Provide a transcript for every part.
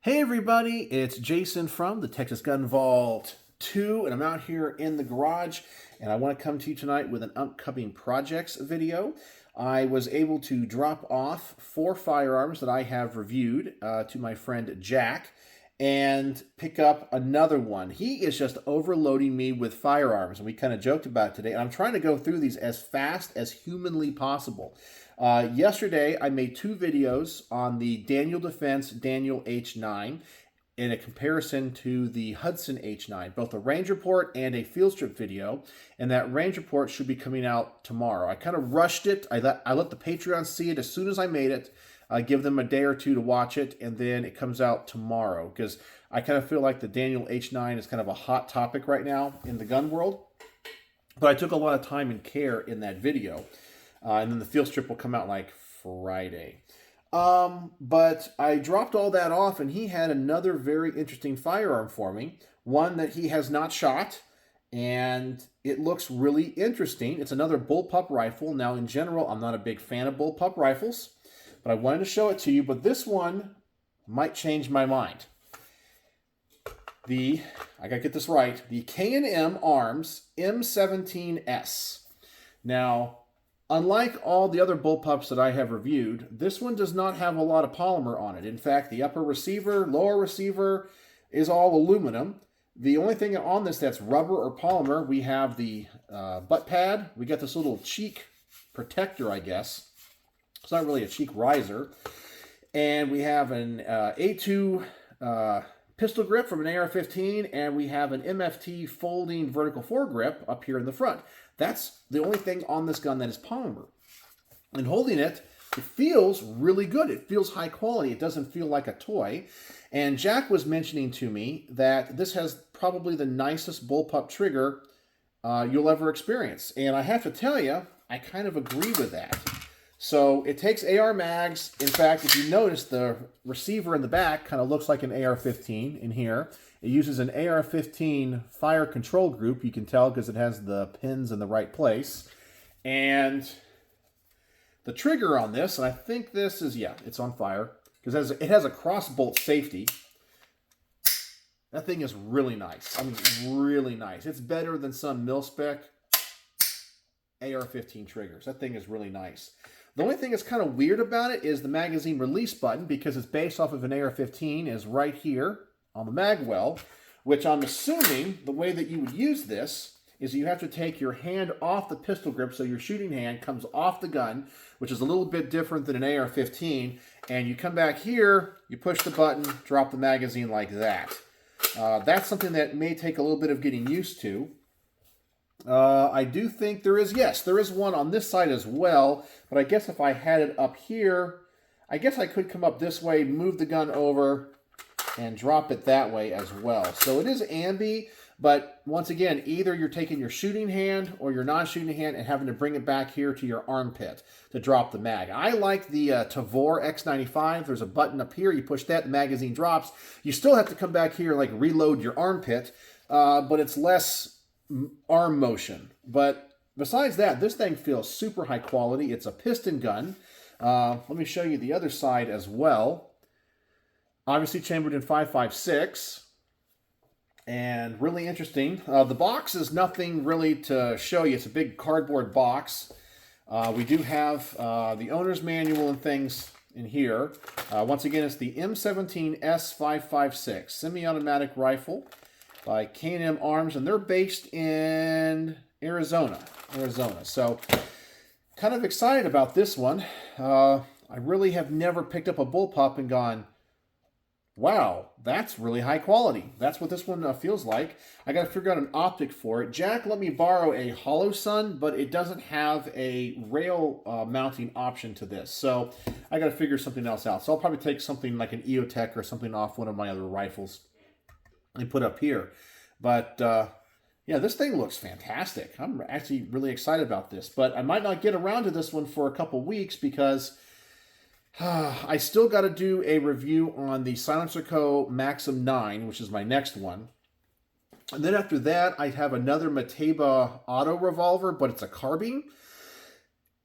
Hey everybody, it's Jason from the Texas Gun Vault 2, and I'm out here in the garage, and I want to come to you tonight with an upcoming projects video. I was able to drop off 4 firearms that I have reviewed to my friend Jack, and pick up another one. He is just overloading me with firearms, and we kind of joked about it today, and I'm trying to go through these as fast as humanly possible. Yesterday, I made 2 videos on the Daniel Defense Daniel H9 in a comparison to the Hudson H9, both a range report and a field strip video, and that range report should be coming out tomorrow. I kind of rushed it. I let the Patreon see it as soon as I made it. Give them a day or two to watch it, and then it comes out tomorrow, because I kind of feel like the Daniel H9 is kind of a hot topic right now in the gun world. But I took a lot of time and care in that video. And then the field strip will come out like Friday. But I dropped all that off, and he had another very interesting firearm for me. One that he has not shot, and it looks really interesting. It's another Bullpup rifle. Now, in general, I'm not a big fan of Bullpup rifles, but I wanted to show it to you. But this one might change my mind. I gotta get this right, the K&M Arms M17S. Now, unlike all the other bullpups that I have reviewed, this one does not have a lot of polymer on it. In fact, the upper receiver, lower receiver is all aluminum. The only thing on this that's rubber or polymer, we have the butt pad. We got this little cheek protector, I guess. It's not really a cheek riser. And we have an A2 pistol grip from an AR-15, and we have an MFT folding vertical foregrip up here in the front. That's the only thing on this gun that is polymer. And holding it, it feels really good. It feels high quality. It doesn't feel like a toy. And Jack was mentioning to me that this has probably the nicest bullpup trigger you'll ever experience. And I have to tell you, I kind of agree with that. So it takes AR mags. In fact, if you notice, the receiver in the back kind of looks like an AR-15 in here. It uses an AR-15 fire control group. You can tell because it has the pins in the right place. And the trigger on this, and I think this is, yeah, it's on fire, because it has a cross bolt safety. That thing is really nice. I mean, really nice. It's better than some mil-spec AR-15 triggers. That thing is really nice. The only thing that's kind of weird about it is the magazine release button, because it's based off of an AR-15, is right here on the mag well, which I'm assuming the way that you would use this is you have to take your hand off the pistol grip, so your shooting hand comes off the gun, which is a little bit different than an AR-15, and you come back here, you push the button, drop the magazine like that. That's something that may take a little bit of getting used to. I do think there is one on this side as well, but I guess if I had it up here, I guess I could come up this way, move the gun over, and drop it that way as well. So it is ambi, but once again, either you're taking your shooting hand or your non-shooting hand and having to bring it back here to your armpit to drop the mag. I like the Tavor X95. There's a button up here. You push that, the magazine drops. You still have to come back here and like reload your armpit, but it's less arm motion. But besides that, this thing feels super high quality. It's a piston gun. Let me show you the other side as well. Obviously chambered in 556, and really interesting. The box is nothing really to show you. It's a big cardboard box. We do have the owner's manual and things in here. Once again, it's the M17S556 semi-automatic rifle by K&M Arms, and they're based in Arizona. So, kind of excited about this one. I really have never picked up a bullpup and gone, wow, that's really high quality. That's what this one feels like. I got to figure out an optic for it. Jack let me borrow a Hollow Sun, but it doesn't have a rail mounting option to this. So I got to figure something else out. So I'll probably take something like an EOTech or something off one of my other rifles and put up here. But yeah, this thing looks fantastic. I'm actually really excited about this. But I might not get around to this one for a couple weeks because I still got to do a review on the Silencer Co. Maxim 9, which is my next one. And then after that, I have another Mateba auto revolver, but it's a carbine.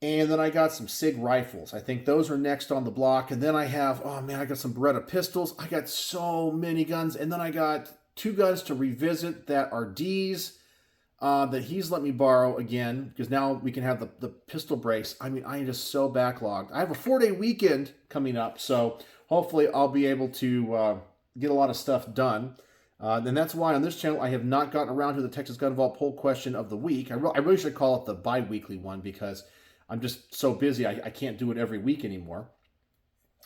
And then I got some SIG rifles. I think those are next on the block. And then I have, oh man, I got some Beretta pistols. I got so many guns. And then I got 2 guns to revisit that are D's that he's let me borrow again, because now we can have the pistol brace. I mean, I am just so backlogged. I have a 4-day weekend coming up, so hopefully I'll be able to get a lot of stuff done. And that's why on this channel I have not gotten around to the Texas Gun Vault poll question of the week. I really should call it the bi-weekly one, because I'm just so busy I can't do it every week anymore.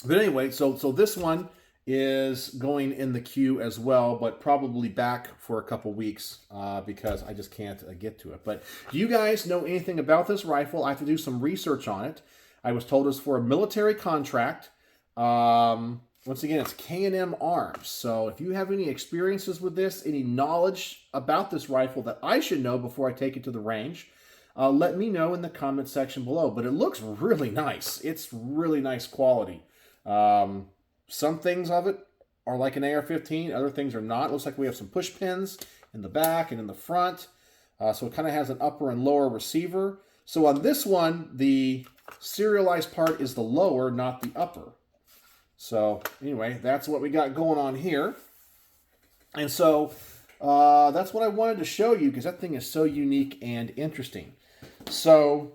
But anyway, so this one is going in the queue as well, but probably back for a couple weeks because I just can't get to it. But do you guys know anything about this rifle? I have to do some research on it. I was told it's for a military contract. Once again, it's K&M Arms. So if you have any experiences with this, any knowledge about this rifle that I should know before I take it to the range, let me know in the comment section below. But it looks really nice. It's really nice quality. Some things of it are like an AR-15. Other things are not. It looks like we have some push pins in the back and in the front. So it kind of has an upper and lower receiver. So on this one, the serialized part is the lower, not the upper. So anyway, that's what we got going on here. And so that's what I wanted to show you, because that thing is so unique and interesting. So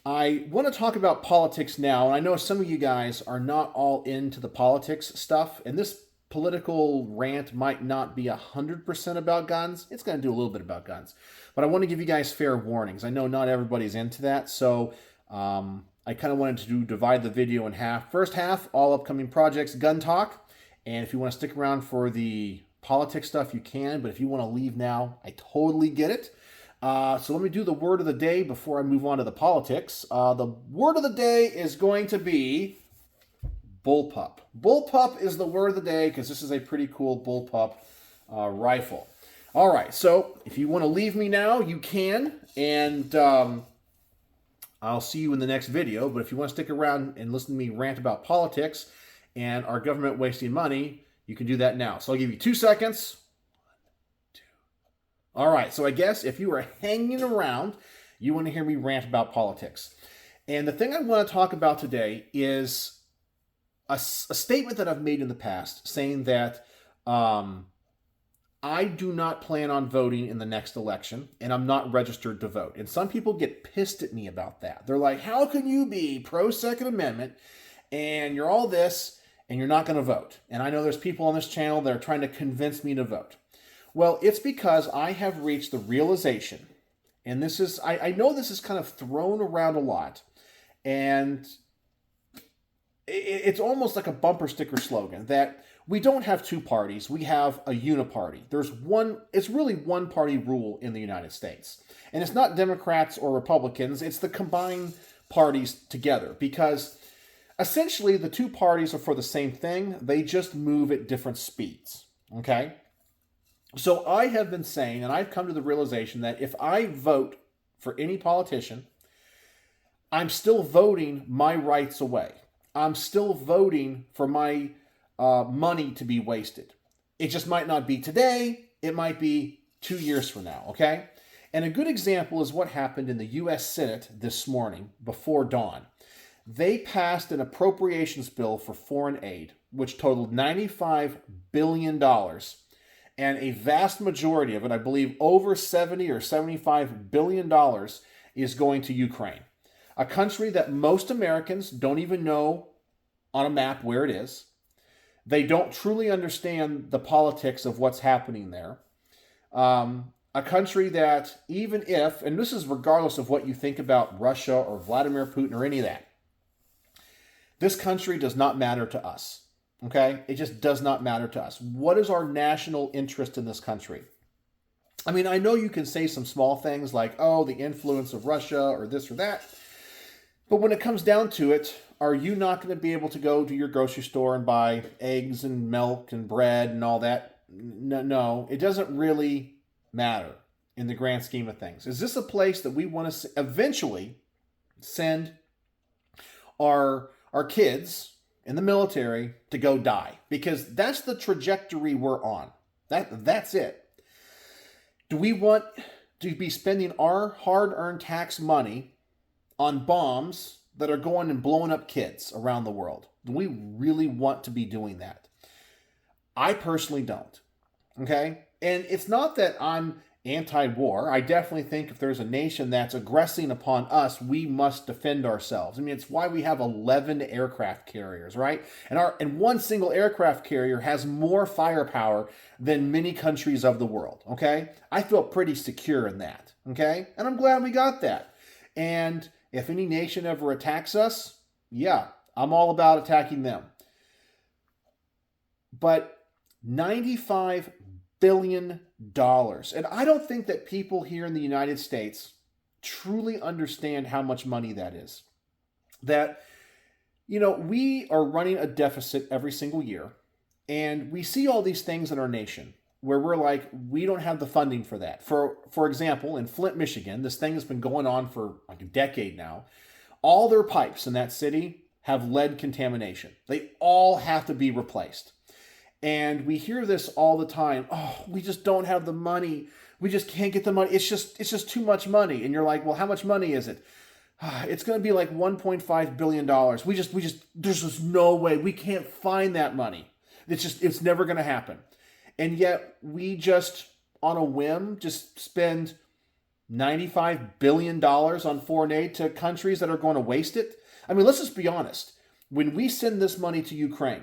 I want to talk about politics now, and I know some of you guys are not all into the politics stuff, and this political rant might not be 100% about guns. It's going to do a little bit about guns, but I want to give you guys fair warnings. I know not everybody's into that, so I kind of wanted to divide the video in half. First half, all upcoming projects, gun talk, and if you want to stick around for the politics stuff, you can, but if you want to leave now, I totally get it. So let me do the word of the day before I move on to the politics. The word of the day is going to be bullpup. Bullpup is the word of the day because this is a pretty cool bullpup rifle. All right, so if you want to leave me now, you can, and I'll see you in the next video. But if you want to stick around and listen to me rant about politics and our government wasting money, you can do that now. So I'll give you 2 seconds. All right, so I guess if you are hanging around, you want to hear me rant about politics. And the thing I want to talk about today is a statement that I've made in the past, saying that I do not plan on voting in the next election, and I'm not registered to vote. And some people get pissed at me about that. They're like, how can you be pro-Second Amendment, and you're all this, and you're not going to vote? And I know there's people on this channel that are trying to convince me to vote. Well, it's because I have reached the realization, and this is, I know this is kind of thrown around a lot, and it's almost like a bumper sticker slogan, that we don't have 2 parties, we have a uniparty. There's one, it's really one party rule in the United States. And it's not Democrats or Republicans, it's the combined parties together, because essentially the 2 parties are for the same thing, they just move at different speeds, okay? So I have been saying, and I've come to the realization that if I vote for any politician, I'm still voting my rights away. I'm still voting for my money to be wasted. It just might not be today. It might be 2 years from now, okay? And a good example is what happened in the U.S. Senate this morning before dawn. They passed an appropriations bill for foreign aid, which totaled $95 billion. And a vast majority of it, I believe over 70 or $75 billion, is going to Ukraine. A country that most Americans don't even know on a map where it is. They don't truly understand the politics of what's happening there. A country that even if, and this is regardless of what you think about Russia or Vladimir Putin or any of that, this country does not matter to us. Okay? It just does not matter to us. What is our national interest in this country? I mean, I know you can say some small things like, oh, the influence of Russia or this or that. But when it comes down to it, are you not going to be able to go to your grocery store and buy eggs and milk and bread and all that? No, it doesn't really matter in the grand scheme of things. Is this a place that we want to eventually send our kids in the military to go die? Because that's the trajectory we're on. That's it. Do we want to be spending our hard-earned tax money on bombs that are going and blowing up kids around the world? Do we really want to be doing that? I personally don't. Okay? And it's not that I'm anti-war. I definitely think if there's a nation that's aggressing upon us, we must defend ourselves. I mean, it's why we have 11 aircraft carriers, right? And one single aircraft carrier has more firepower than many countries of the world, okay? I feel pretty secure in that, okay? And I'm glad we got that. And if any nation ever attacks us, yeah, I'm all about attacking them. But $95 billion. And I don't think that people here in the United States truly understand how much money that is. That, we are running a deficit every single year. And we see all these things in our nation where we're like, we don't have the funding for that. For example, in Flint, Michigan, this thing has been going on for like a decade now. All their pipes in that city have lead contamination. They all have to be replaced. And we hear this all the time. Oh, we just don't have the money. We just can't get the money. It's just too much money. And you're like, well, how much money is it? It's going to be like $1.5 billion. There's just no way. We can't find that money. It's never going to happen. And yet we just, on a whim, just spend $95 billion on foreign aid to countries that are going to waste it. I mean, let's just be honest. When we send this money to Ukraine,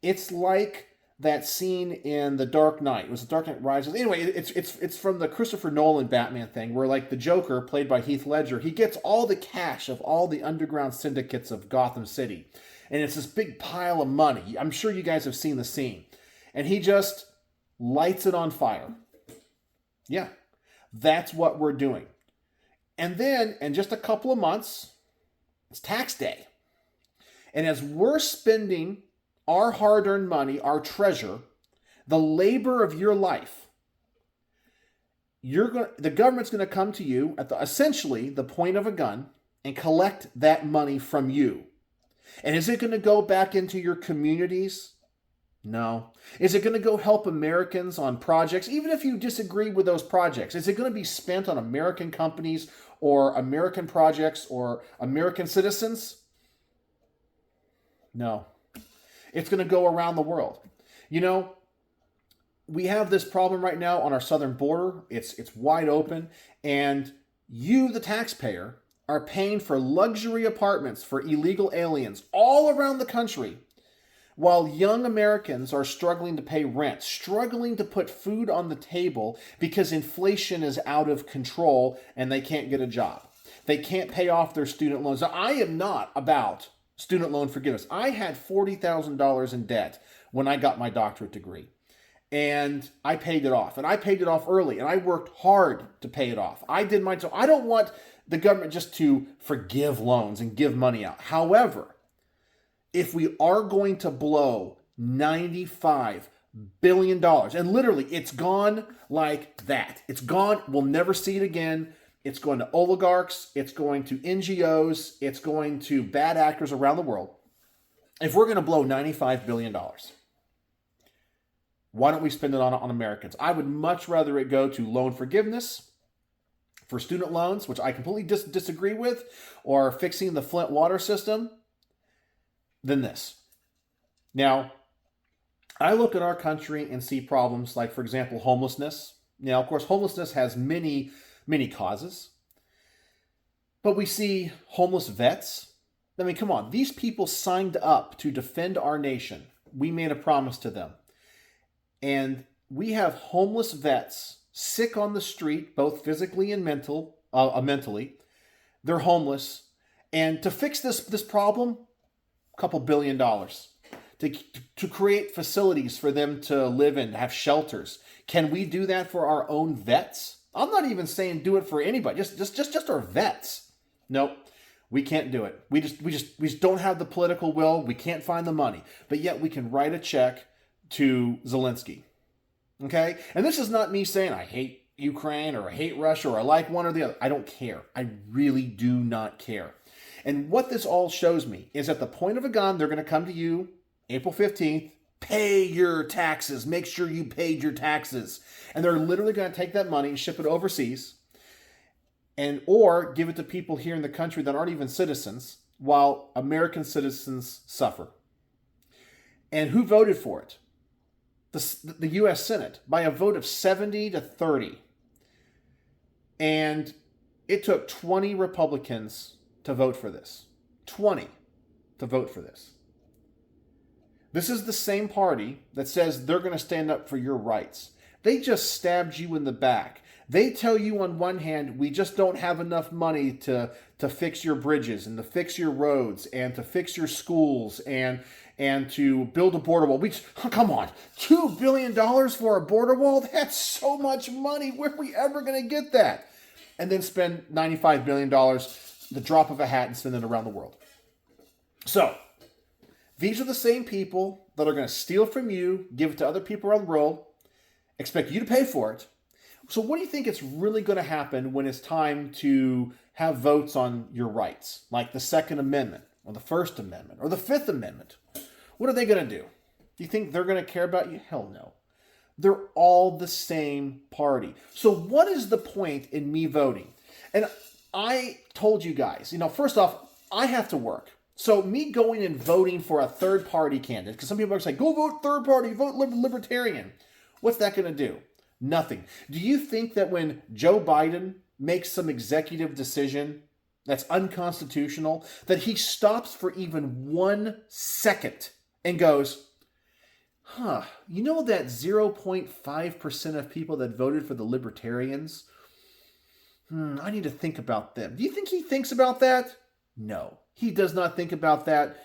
it's like that scene in The Dark Knight. It was The Dark Knight Rises. Anyway, it's from the Christopher Nolan Batman thing where, like, the Joker, played by Heath Ledger, he gets all the cash of all the underground syndicates of Gotham City. And it's this big pile of money. I'm sure you guys have seen the scene. And he just lights it on fire. Yeah, that's what we're doing. And then, in just a couple of months, it's tax day. And as we're spending our hard-earned money, our treasure, the labor of your life, the government's going to come to you at essentially the point of a gun and collect that money from you. And is it going to go back into your communities? No. Is it going to go help Americans on projects, even if you disagree with those projects? Is it going to be spent on American companies or American projects or American citizens? No. It's going to go around the world. We have this problem right now on our southern border. It's wide open. And you, the taxpayer, are paying for luxury apartments for illegal aliens all around the country, while young Americans are struggling to pay rent, struggling to put food on the table because inflation is out of control and they can't get a job. They can't pay off their student loans. Now, I am not about student loan forgiveness. I had $40,000 in debt when I got my doctorate degree. And I paid it off. And I paid it off early. And I worked hard to pay it off. I did my job. I don't want the government just to forgive loans and give money out. However, if we are going to blow $95 billion, and literally it's gone like that. It's gone. We'll never see it again. It's going to oligarchs. It's going to NGOs. It's going to bad actors around the world. If we're going to blow $95 billion, why don't we spend it on Americans? I would much rather it go to loan forgiveness for student loans, which I completely disagree with, or fixing the Flint water system, than this. Now, I look at our country and see problems like, for example, homelessness. Now, of course, homelessness has many causes. But we see homeless vets. I mean, come on. These people signed up to defend our nation. We made a promise to them. And we have homeless vets sick on the street, both physically and mentally. They're homeless. And to fix this problem, a couple $2 billion. To create facilities for them to live in, have shelters. Can we do that for our own vets? I'm not even saying do it for anybody, just our vets. Nope, we can't do it. We just don't have the political will. We can't find the money, but yet we can write a check to Zelensky. Okay, and this is not me saying I hate Ukraine or I hate Russia or I like one or the other. I don't care. I really do not care. And what this all shows me is at the point of a gun, they're going to come to you April 15th. Pay your taxes. Make sure you paid your taxes. And they're literally going to take that money and ship it overseas. and or give it to people here in the country that aren't even citizens, while American citizens suffer. And who voted for it? The U.S. Senate by a vote of 70 to 30. And it took 20 Republicans to vote for this. 20 to vote for this. This is the same party that says they're going to stand up for your rights. They just stabbed you in the back. They tell you on one hand, we just don't have enough money to fix your bridges and to fix your roads and to fix your schools and to build a border wall. Come on, $2 billion for a border wall? That's so much money. Where are we ever going to get that? And then spend $95 billion, the drop of a hat, and send it around the world. So, these are the same people that are going to steal from you, give it to other people around the world, expect you to pay for it. So what do you think is really going to happen when it's time to have votes on your rights, like the Second Amendment or the First Amendment or the Fifth Amendment? What are they going to do? Do you think they're going to care about you? Hell no. They're all the same party. So what is the point in me voting? And I told you guys, first off, I have to work. So me going and voting for a third party candidate, because some people are saying, go vote third party, vote libertarian. What's that going to do? Nothing. Do you think that when Joe Biden makes some executive decision that's unconstitutional, that he stops for even 1 second and goes, that 0.5% of people that voted for the libertarians, I need to think about them. Do you think he thinks about that? No, he does not think about that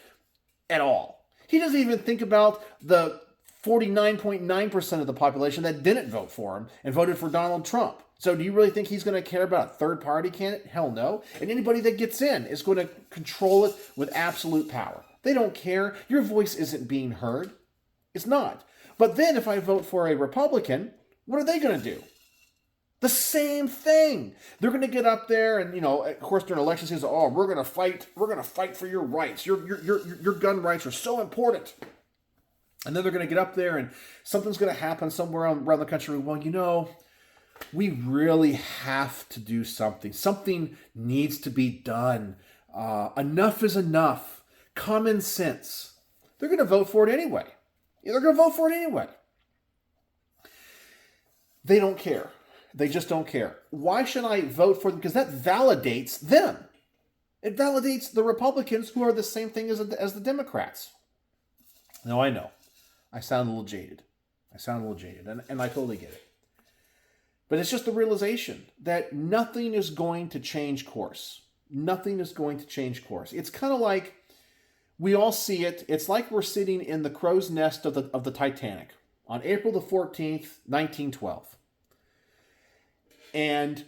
at all. He doesn't even think about the 49.9% of the population that didn't vote for him and voted for Donald Trump. So do you really think he's going to care about a third-party candidate? Hell no. And anybody that gets in is going to control it with absolute power. They don't care. Your voice isn't being heard. It's not. But then if I vote for a Republican, what are they going to do? The same thing. They're going to get up there and, of course, during elections, say, oh, we're going to fight for your rights. Your gun rights are so important. And then they're going to get up there and something's going to happen somewhere around the country. Well, we really have to do something. Something needs to be done. Enough is enough. Common sense. They're going to vote for it anyway. They don't care. They just don't care. Why should I vote for them? Because that validates them. It validates the Republicans, who are the same thing as the Democrats. Now, I know. I sound a little jaded, and I totally get it. But it's just the realization that nothing is going to change course. Nothing is going to change course. It's kind of like we all see it. It's like we're sitting in the crow's nest of the Titanic on April the 14th, 1912. And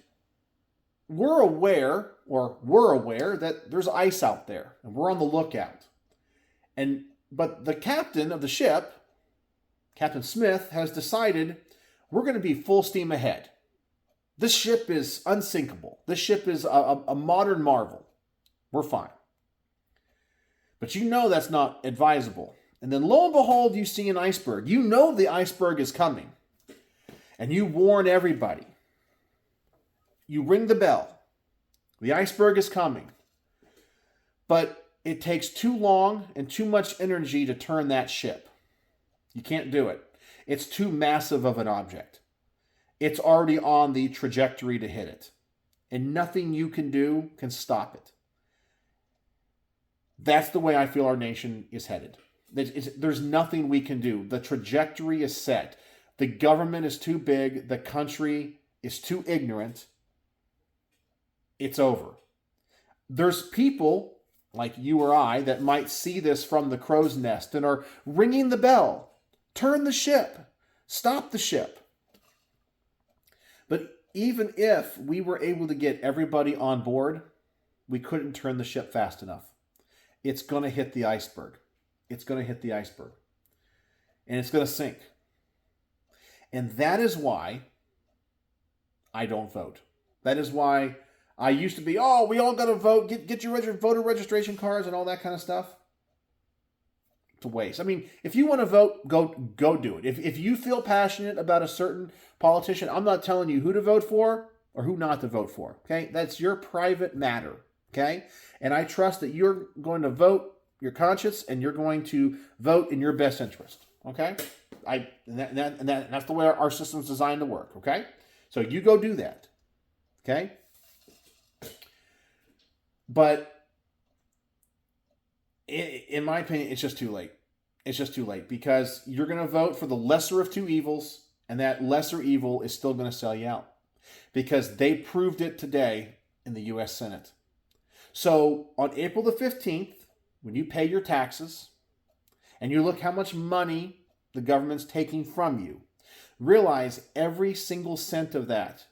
we're aware that there's ice out there, and we're on the lookout. But the captain of the ship, Captain Smith, has decided we're going to be full steam ahead. This ship is unsinkable. This ship is a modern marvel. We're fine. But that's not advisable. And then lo and behold, you see an iceberg. You know the iceberg is coming. And you warn everybody. You ring the bell. The iceberg is coming. But it takes too long and too much energy to turn that ship. You can't do it. It's too massive of an object. It's already on the trajectory to hit it. And nothing you can do can stop it. That's the way I feel our nation is headed. There's nothing we can do. The trajectory is set. The government is too big. The country is too ignorant. It's over. There's people like you or I that might see this from the crow's nest and are ringing the bell. Turn the ship. Stop the ship. But even if we were able to get everybody on board, we couldn't turn the ship fast enough. It's going to hit the iceberg. It's going to hit the iceberg. And it's going to sink. And that is why I don't vote. That is why I used to be, we all got to vote. Get your voter registration cards and all that kind of stuff. It's a waste. I mean, if you want to vote, go do it. If you feel passionate about a certain politician, I'm not telling you who to vote for. or who not to vote for. Okay, that's your private matter. Okay, and I trust that you're going to vote your conscience and you're going to vote in your best interest. Okay, that's the way our system's designed to work. Okay, so you go do that. Okay, but in my opinion, it's just too late. It's just too late because you're going to vote for the lesser of two evils, and that lesser evil is still going to sell you out because they proved it today in the U.S. Senate. So on April the 15th, when you pay your taxes and you look how much money the government's taking from you, realize every single cent of that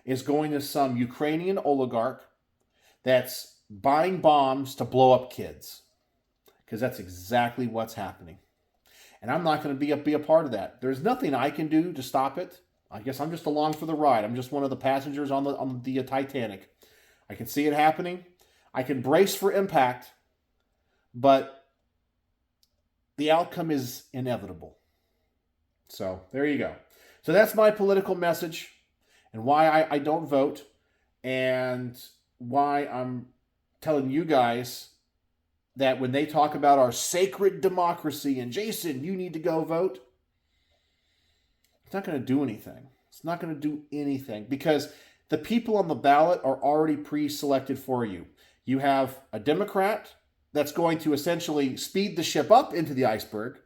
is going to some Ukrainian oligarch that's buying bombs to blow up kids. Because that's exactly what's happening. And I'm not going to be a part of that. There's nothing I can do to stop it. I guess I'm just along for the ride. I'm just one of the passengers on the Titanic. I can see it happening. I can brace for impact. But the outcome is inevitable. So there you go. So that's my political message and why I don't vote and why I'm telling you guys that when they talk about our sacred democracy and Jason, you need to go vote, it's not going to do anything. It's not going to do anything because the people on the ballot are already pre-selected for you. You have a Democrat that's going to essentially speed the ship up into the iceberg,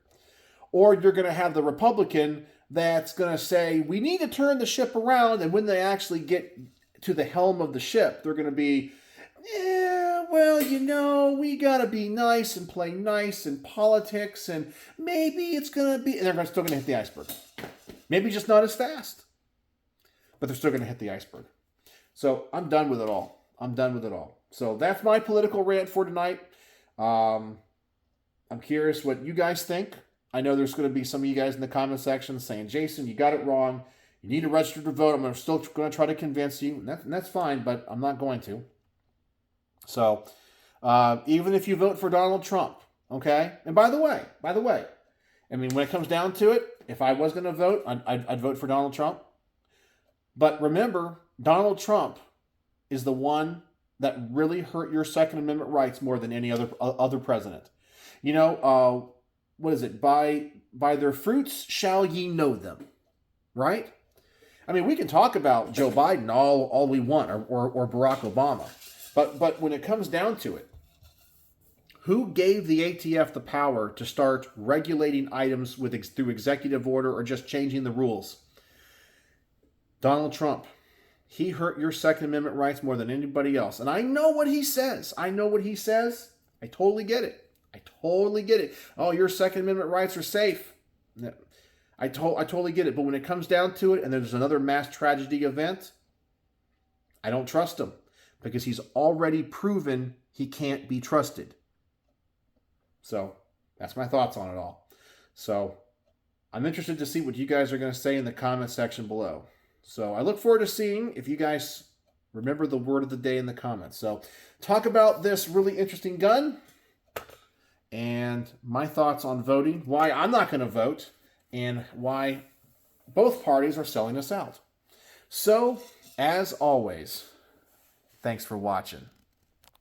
or you're going to have the Republican that's going to say, we need to turn the ship around, and when they actually get to the helm of the ship, they're going to be, yeah, well, you know, we got to be nice and play nice in politics, and maybe it's going to be, and they're still going to hit the iceberg. Maybe just not as fast, but they're still going to hit the iceberg. So I'm done with it all. I'm done with it all. So that's my political rant for tonight. I'm curious what you guys think. I know there's going to be some of you guys in the comment section saying, Jason, you got it wrong. You need to register to vote. I'm still going to try to convince you. And that's fine, but I'm not going to. So, even if you vote for Donald Trump, okay? And by the way, I mean, when it comes down to it, if I was going to vote, I'd vote for Donald Trump. But remember, Donald Trump is the one that really hurt your Second Amendment rights more than any other president. You know, what is it? By their fruits shall ye know them, right? I mean, we can talk about Joe Biden all we want, or Barack Obama. But when it comes down to it, who gave the ATF the power to start regulating items through executive order or just changing the rules? Donald Trump. He hurt your Second Amendment rights more than anybody else. And I know what he says. I totally get it. Oh, your Second Amendment rights are safe. I totally get it. But when it comes down to it and there's another mass tragedy event, I don't trust him. Because he's already proven he can't be trusted. So, that's my thoughts on it all. So, I'm interested to see what you guys are going to say in the comment section below. So, I look forward to seeing if you guys remember the word of the day in the comments. So, talk about this really interesting gun and my thoughts on voting, why I'm not going to vote, and why both parties are selling us out. So, as always, thanks for watching.